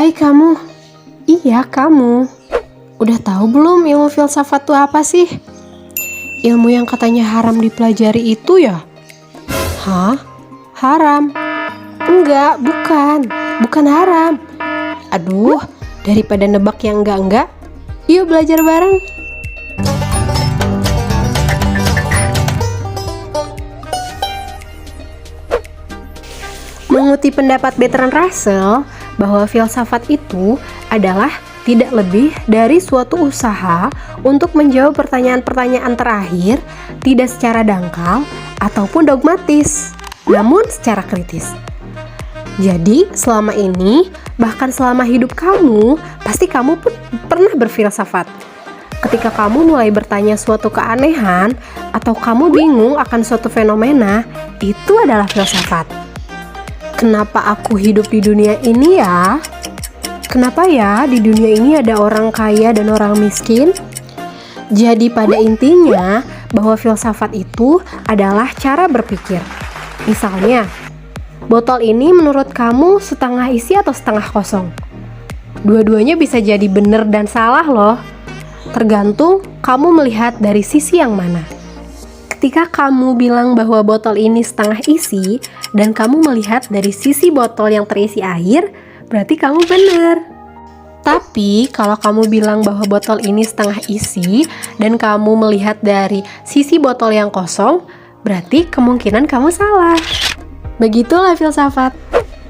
Hai kamu. Iya, kamu. Udah tahu belum ilmu filsafat itu apa sih? Ilmu yang katanya haram dipelajari itu ya? Hah? Haram? Enggak, bukan. Bukan haram. Aduh, daripada nebak yang enggak-enggak, yuk belajar bareng. Mengutip pendapat Bertrand Russell, bahwa filsafat itu adalah tidak lebih dari suatu usaha untuk menjawab pertanyaan-pertanyaan terakhir, tidak secara dangkal ataupun dogmatis, namun secara kritis. Jadi, selama ini, bahkan selama hidup kamu, pasti kamu pun pernah berfilsafat. Ketika kamu mulai bertanya suatu keanehan, atau kamu bingung akan suatu fenomena, itu adalah filsafat. Kenapa aku hidup di dunia ini ya? Kenapa ya di dunia ini ada orang kaya dan orang miskin? Jadi pada intinya bahwa filsafat itu adalah cara berpikir. Misalnya, botol ini menurut kamu setengah isi atau setengah kosong? Dua-duanya bisa jadi benar dan salah loh. Tergantung kamu melihat dari sisi yang mana. Ketika kamu bilang bahwa botol ini setengah isi dan kamu melihat dari sisi botol yang terisi air, berarti kamu benar. Tapi kalau kamu bilang bahwa botol ini setengah isi dan kamu melihat dari sisi botol yang kosong, berarti kemungkinan kamu salah. Begitulah filsafat.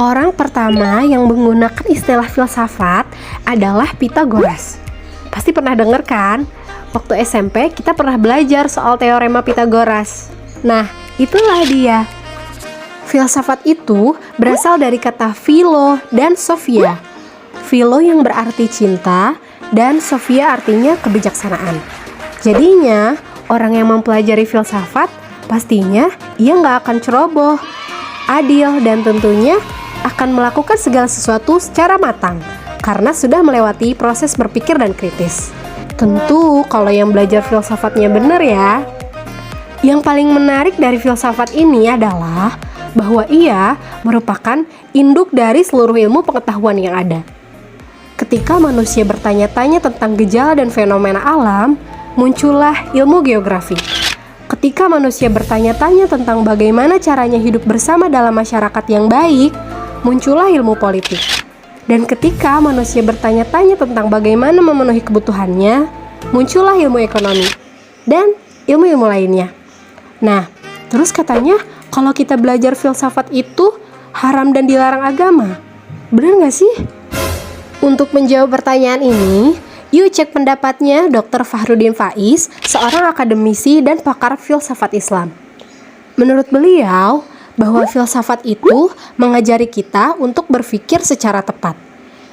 Orang pertama yang menggunakan istilah filsafat adalah Pythagoras. Pasti pernah dengar kan? Waktu SMP kita pernah belajar soal teorema Pythagoras. Nah, itulah dia. Filsafat itu berasal dari kata philo dan sophia. Philo yang berarti cinta dan sophia artinya kebijaksanaan. Jadinya, orang yang mempelajari filsafat pastinya ia nggak akan ceroboh, adil, dan tentunya akan melakukan segala sesuatu secara matang karena sudah melewati proses berpikir dan kritis. Tentu kalau yang belajar filsafatnya benar ya. Yang paling menarik dari filsafat ini adalah bahwa ia merupakan induk dari seluruh ilmu pengetahuan yang ada. Ketika manusia bertanya-tanya tentang gejala dan fenomena alam, muncullah ilmu geografi. Ketika manusia bertanya-tanya tentang bagaimana caranya hidup bersama dalam masyarakat yang baik, muncullah ilmu politik. Dan ketika manusia bertanya-tanya tentang bagaimana memenuhi kebutuhannya, muncullah ilmu ekonomi dan ilmu-ilmu lainnya. Nah, terus katanya kalau kita belajar filsafat itu haram dan dilarang agama. Benar nggak sih? Untuk menjawab pertanyaan ini, yuk cek pendapatnya Dr. Fahrudin Faiz, seorang akademisi dan pakar filsafat Islam. Menurut beliau, bahwa filsafat itu mengajari kita untuk berpikir secara tepat.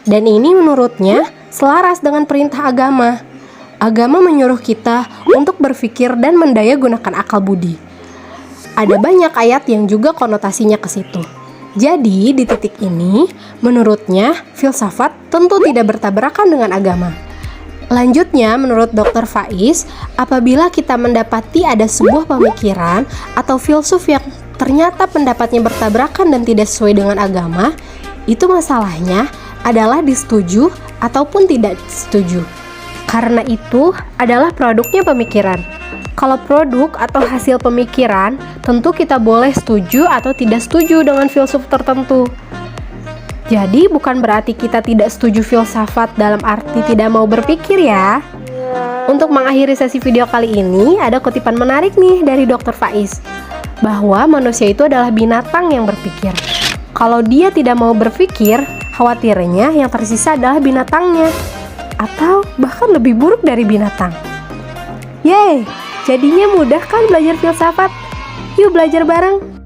Dan ini menurutnya selaras dengan perintah agama. Agama menyuruh kita untuk berpikir dan mendaya gunakan akal budi. Ada banyak ayat yang juga konotasinya ke situ. Jadi di titik ini, menurutnya filsafat tentu tidak bertabrakan dengan agama. Lanjutnya, menurut Dr. Faiz, apabila kita mendapati ada sebuah pemikiran atau filsuf yang ternyata pendapatnya bertabrakan dan tidak sesuai dengan agama, itu masalahnya adalah disetujui ataupun tidak setuju. Karena itu adalah produknya pemikiran. Kalau produk atau hasil pemikiran, tentu kita boleh setuju atau tidak setuju dengan filsuf tertentu. Jadi bukan berarti kita tidak setuju filsafat dalam arti tidak mau berpikir ya. Untuk mengakhiri sesi video kali ini, ada kutipan menarik nih dari Dr. Faiz, bahwa manusia itu adalah binatang yang berpikir. Kalau dia tidak mau berpikir, khawatirnya yang tersisa adalah binatangnya, atau bahkan lebih buruk dari binatang. Yeay, jadinya mudah kan belajar filsafat? Yuk belajar bareng!